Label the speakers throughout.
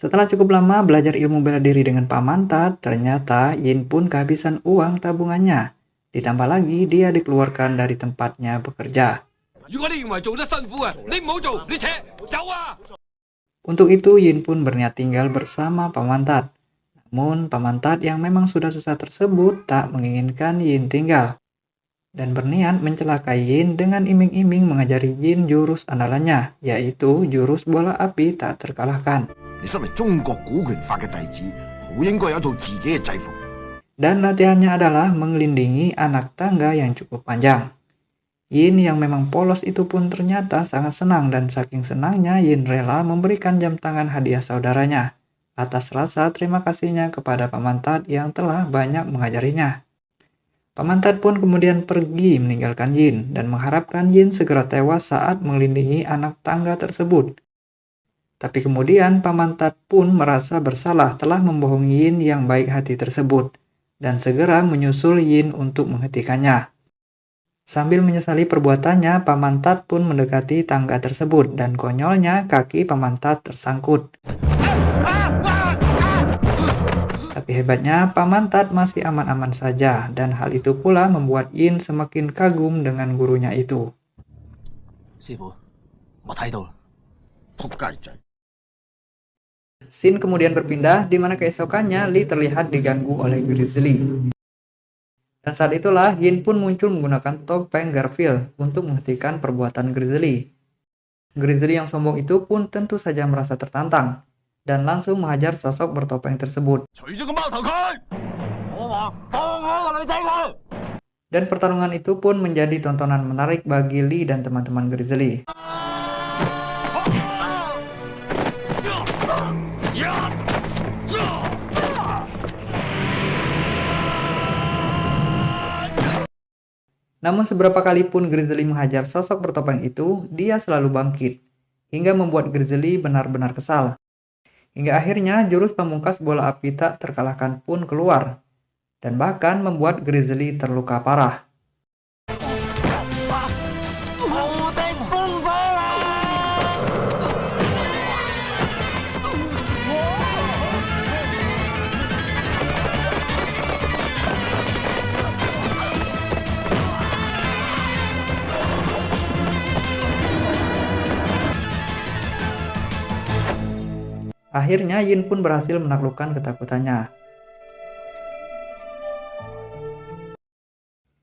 Speaker 1: Setelah cukup lama belajar ilmu bela diri dengan Pak Mantat, ternyata Yin pun kehabisan uang tabungannya. Ditambah lagi dia dikeluarkan dari tempatnya bekerja. Untuk itu Yin pun berniat tinggal bersama Pak Mantat. Namun Pak Mantat yang memang sudah susah tersebut tak menginginkan Yin tinggal. Dan berniat mencelakai Yin dengan iming-iming mengajari Yin jurus andalannya, yaitu jurus bola api tak terkalahkan. Dan latihannya adalah mengelindingi anak tangga yang cukup panjang. Yin yang memang polos itu pun ternyata sangat senang dan saking senangnya Yin rela memberikan jam tangan hadiah saudaranya atas rasa terima kasihnya kepada Pak Mantat yang telah banyak mengajarinya. Pak Mantat pun kemudian pergi meninggalkan Yin dan mengharapkan Yin segera tewas saat mengelindingi anak tangga tersebut. Tapi kemudian Pak Mantat pun merasa bersalah telah membohongi Yin yang baik hati tersebut dan segera menyusul Yin untuk menghentikannya. Sambil menyesali perbuatannya, Pak Mantat pun mendekati tangga tersebut dan konyolnya kaki Pak Mantat tersangkut. Tapi hebatnya Pak Mantat masih aman-aman saja dan hal itu pula membuat Yin semakin kagum dengan gurunya itu. Scene kemudian berpindah di mana keesokannya Lee terlihat diganggu oleh Grizzly. Dan saat itulah Yin pun muncul menggunakan topeng Garfield untuk menghentikan perbuatan Grizzly. Grizzly yang sombong itu pun tentu saja merasa tertantang dan langsung menghajar sosok bertopeng tersebut. Dan pertarungan itu pun menjadi tontonan menarik bagi Lee dan teman-teman Grizzly. Namun seberapa kali pun Grizzly menghajar sosok bertopeng itu, dia selalu bangkit, hingga membuat Grizzly benar-benar kesal. Hingga akhirnya jurus pamungkas bola api tak terkalahkan pun keluar, dan bahkan membuat Grizzly terluka parah. Akhirnya Yin pun berhasil menaklukkan ketakutannya.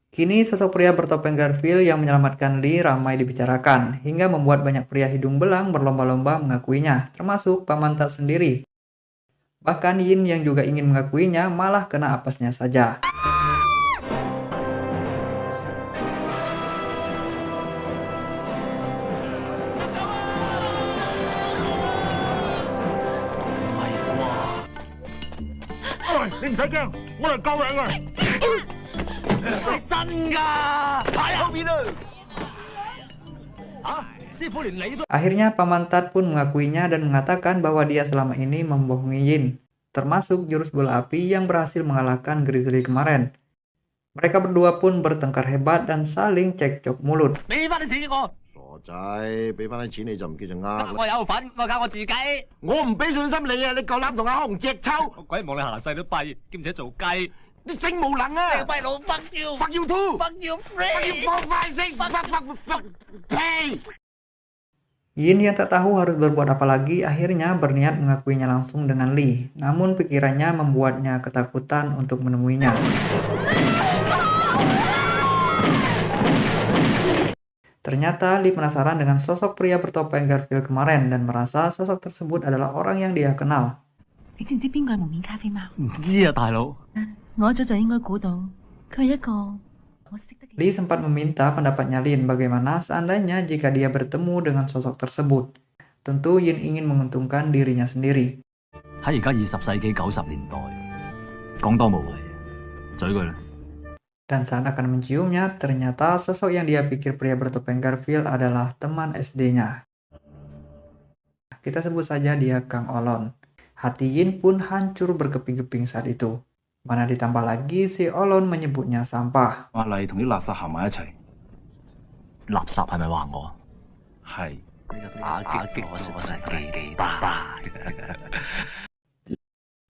Speaker 1: Kini sosok pria bertopeng Garfield yang menyelamatkan Lee ramai dibicarakan, hingga membuat banyak pria hidung belang berlomba-lomba mengakuinya, termasuk Pak Mantat sendiri. Bahkan Yin yang juga ingin mengakuinya malah kena apesnya saja. Akhirnya Pak Mantat pun mengakuinya dan mengatakan bahwa dia selama ini membohongi Yin, termasuk jurus bola api yang berhasil mengalahkan Grizzly kemarin. Mereka berdua pun bertengkar hebat dan saling cekcok mulut. Yin yang tak tahu harus berbuat apa lagi akhirnya berniat mengakuinya langsung dengan Lee, namun pikirannya membuatnya ketakutan untuk menemuinya. Ternyata Lee penasaran dengan sosok pria bertopeng Garfield kemarin dan merasa sosok tersebut adalah orang yang dia kenal. Lee sempat meminta pendapatnya Lin bagaimana seandainya jika dia bertemu dengan sosok tersebut. Tentu Yin ingin menguntungkan dirinya sendiri.
Speaker 2: 喺而家20世紀90年代，講多無謂，嘴佢啦。
Speaker 1: Dan saat akan menciumnya, ternyata sosok yang dia pikir pria bertopeng Garfield adalah teman SD-nya. Kita sebut saja dia Kang Olon. Hati Yin pun hancur berkeping-keping saat itu. Mana ditambah lagi si Olon menyebutnya sampah.
Speaker 2: 阿麗同啲垃圾行埋一齊，垃圾係咪話我？係。打擊我所剩記得。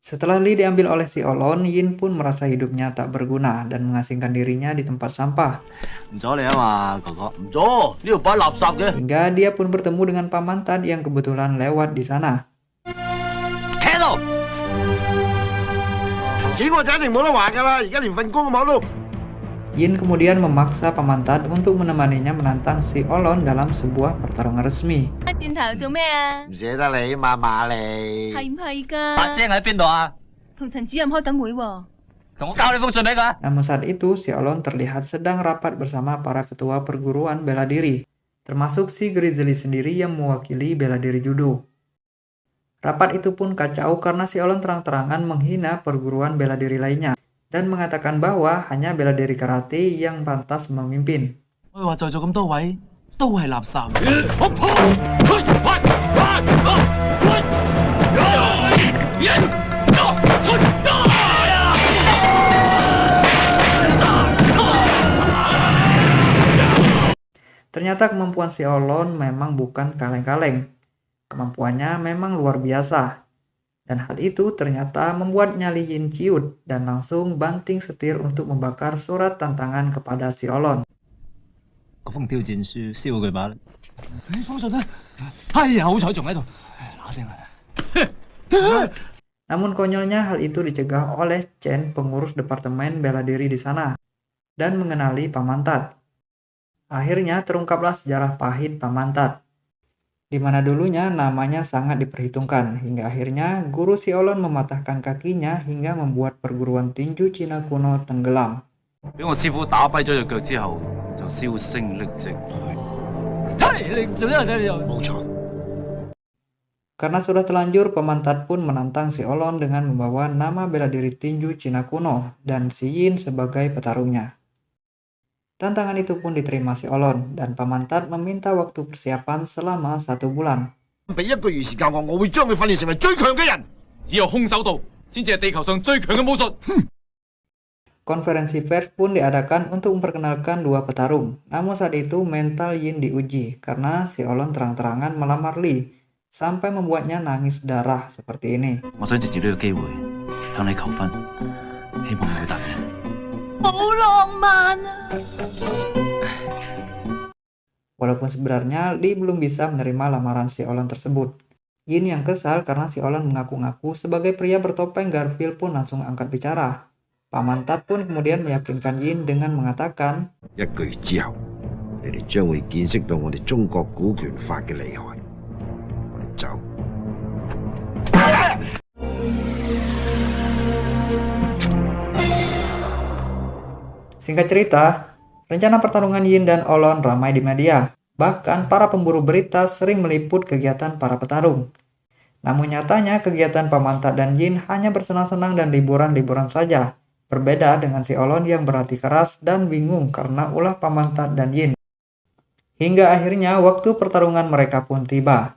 Speaker 1: Setelah Li diambil oleh si Olon, Yin pun merasa hidupnya tak berguna dan mengasingkan dirinya di tempat sampah.
Speaker 2: 唔阻你啊嘛，哥哥。唔阻，呢度擺垃圾嘅。
Speaker 1: Hingga dia pun bertemu dengan Paman Tat yang kebetulan lewat di sana.
Speaker 2: 企喺度。
Speaker 3: 錢我就一定冇得還㗎啦，而家連份工都冇咯。
Speaker 1: Yin kemudian memaksa Paman Tat untuk menemaninya menantang si Olon dalam sebuah pertarungan resmi.
Speaker 4: 轉頭做咩啊？
Speaker 3: 唔捨得你嘛，馬利。
Speaker 4: 係唔係㗎？
Speaker 2: 把聲喺邊度啊？
Speaker 4: 同陳主任開緊會喎。
Speaker 2: 同我交呢封信俾佢。
Speaker 1: Namun saat itu si Olon terlihat sedang rapat bersama para ketua perguruan bela diri, termasuk si Grizzly sendiri yang mewakili bela diri judo. Rapat itu pun kacau karena si Olon terang-terangan menghina perguruan bela diri lainnya dan mengatakan bahwa hanya bela diri karate yang pantas memimpin.
Speaker 2: 我話在座咁多位都係垃圾。
Speaker 1: Ternyata kemampuan si Olon memang bukan kaleng-kaleng. Kemampuannya memang luar biasa. Dan hal itu ternyata membuat nyali Yin ciut dan langsung banting setir untuk membakar surat tantangan kepada si Olon.
Speaker 2: 嗰封挑戰書燒佢把啦。呢封信咧，哎呀，好彩仲喺度，嗱聲嚟。
Speaker 1: Namun konyolnya hal itu dicegah oleh Chen, pengurus departemen bela diri di sana, dan mengenali Paman Tat. Akhirnya terungkaplah sejarah pahit Paman Tat, di mana dulunya namanya sangat diperhitungkan, hingga akhirnya guru si Olon mematahkan kakinya hingga membuat perguruan tinju Cina kuno tenggelam.
Speaker 2: 俾我師傅打跛咗隻腳之後，就銷聲匿跡。你做咩
Speaker 3: 冇錯。
Speaker 1: Karena sudah telanjur, Paman Tat pun menantang si Olon dengan membawa nama bela diri tinju Cina kuno dan si Yin sebagai petarungnya. Tantangan itu pun diterima si Olon dan Paman Tat meminta waktu persiapan selama 1 bulan.
Speaker 3: 俾1個月時間我會將佢訓練成為最強嘅人。
Speaker 2: 只有空手道先至係地球上最強嘅武術。
Speaker 1: Konferensi pers pun diadakan untuk memperkenalkan dua petarung. Namun saat itu mental Yin diuji karena si Olon terang-terangan melamar Li sampai membuatnya nangis darah seperti ini.
Speaker 2: 我想藉住呢個機會向你求婚，希望你會答應。
Speaker 4: 好浪漫啊！
Speaker 1: Walaupun sebenarnya Li belum bisa menerima lamaran si Olon tersebut. Yin yang kesal karena si Olon mengaku-ngaku sebagai pria bertopeng Garfield pun langsung angkat bicara. Paman Tat pun kemudian meyakinkan Yin dengan mengatakan,
Speaker 3: 1個月之後，你哋將會見識到我哋中國股權法嘅厲害。我哋走。
Speaker 1: Singkat cerita, rencana pertarungan Yin dan Olon ramai di media. Bahkan para pemburu berita sering meliput kegiatan para petarung. Namun nyatanya kegiatan Paman Tat dan Yin hanya bersenang-senang dan liburan-liburan saja. Berbeda dengan si Olon yang berhati keras dan bingung karena ulah Paman Tat dan Yin. Hingga akhirnya waktu pertarungan mereka pun tiba.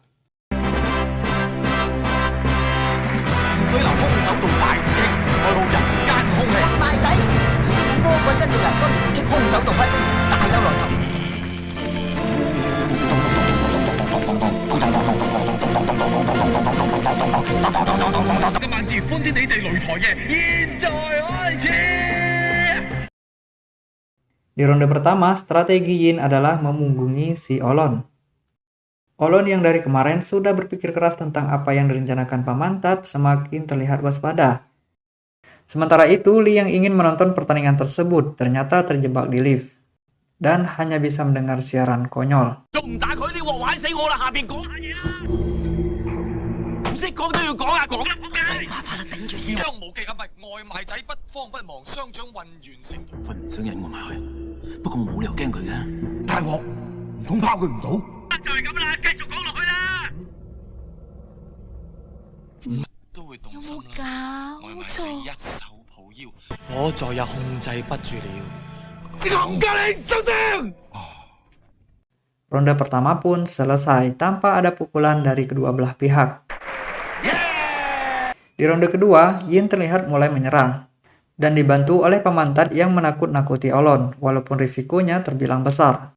Speaker 1: Di ronde pertama, strategi Yin adalah memunggungi si Olon. Olon yang dari kemarin sudah berpikir keras tentang apa yang direncanakan Paman Tat semakin terlihat waspada. Sementara itu, Li yang ingin menonton pertandingan tersebut ternyata terjebak di lift dan hanya bisa mendengar siaran konyol.
Speaker 4: 錯。
Speaker 5: 一手抱腰，火再也控制不住了。
Speaker 1: Ronde pertama pun selesai tanpa ada pukulan dari kedua belah pihak. Di ronde kedua, Yin terlihat mulai menyerang dan dibantu oleh pemantat yang menakut-nakuti Olon, walaupun risikonya terbilang besar.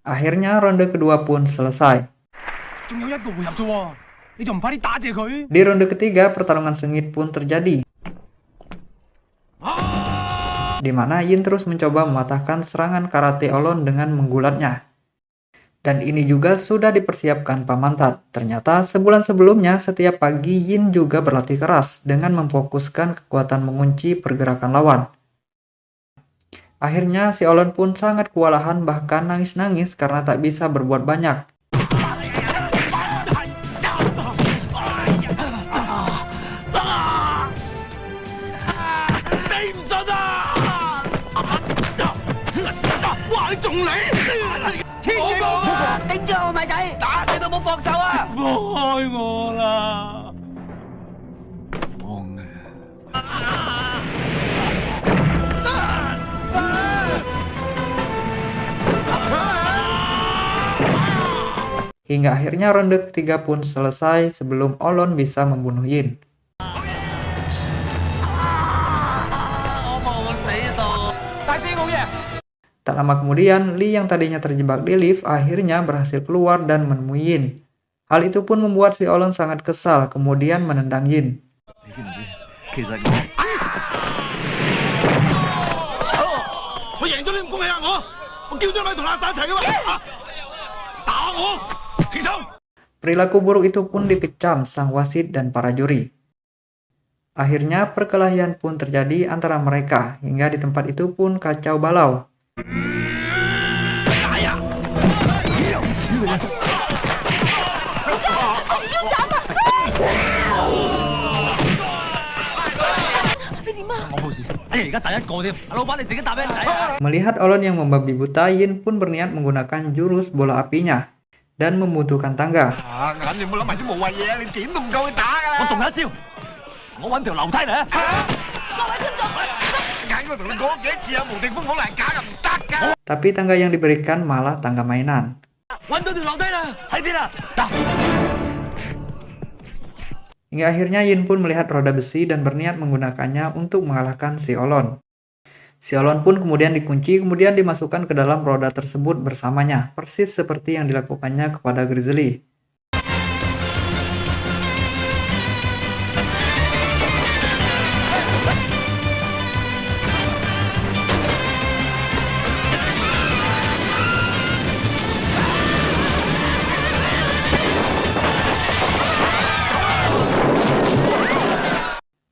Speaker 1: Akhirnya ronde kedua pun selesai. Di ronde ketiga, pertarungan sengit pun terjadi, di mana Yin terus mencoba mematahkan serangan karate Olon dengan menggulatnya. Dan ini juga sudah dipersiapkan pemantat. Ternyata sebulan sebelumnya, setiap pagi Yin juga berlatih keras dengan memfokuskan kekuatan mengunci pergerakan lawan. Akhirnya si Olon pun sangat kewalahan, bahkan nangis-nangis karena tak bisa berbuat banyak. Hingga akhirnya ronde ketiga pun selesai sebelum Olon bisa membunuh Yin. Tak lama kemudian, Li yang tadinya terjebak di lift akhirnya berhasil keluar dan menemui Yin. Hal itu pun membuat si Olon sangat kesal, kemudian menendang Yin. Perilaku buruk itu pun dikecam sang wasit dan para juri. Akhirnya perkelahian pun terjadi antara mereka, hingga di tempat itu pun kacau balau. Melihat Olon yang membabi buta, Yin pun berniat menggunakan jurus bola apinya dan membutuhkan tangga. Tapi tangga yang diberikan malah tangga mainan. Hingga akhirnya Yin pun melihat roda besi dan berniat menggunakannya untuk mengalahkan si Olon. Si Olon pun kemudian dikunci, kemudian dimasukkan ke dalam roda tersebut bersamanya, persis seperti yang dilakukannya kepada Grizzly.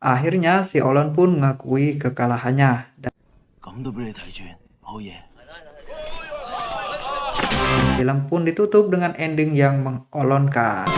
Speaker 1: Akhirnya si Olon pun mengakui kekalahannya. Film pun ditutup dengan ending yang mengolonkan.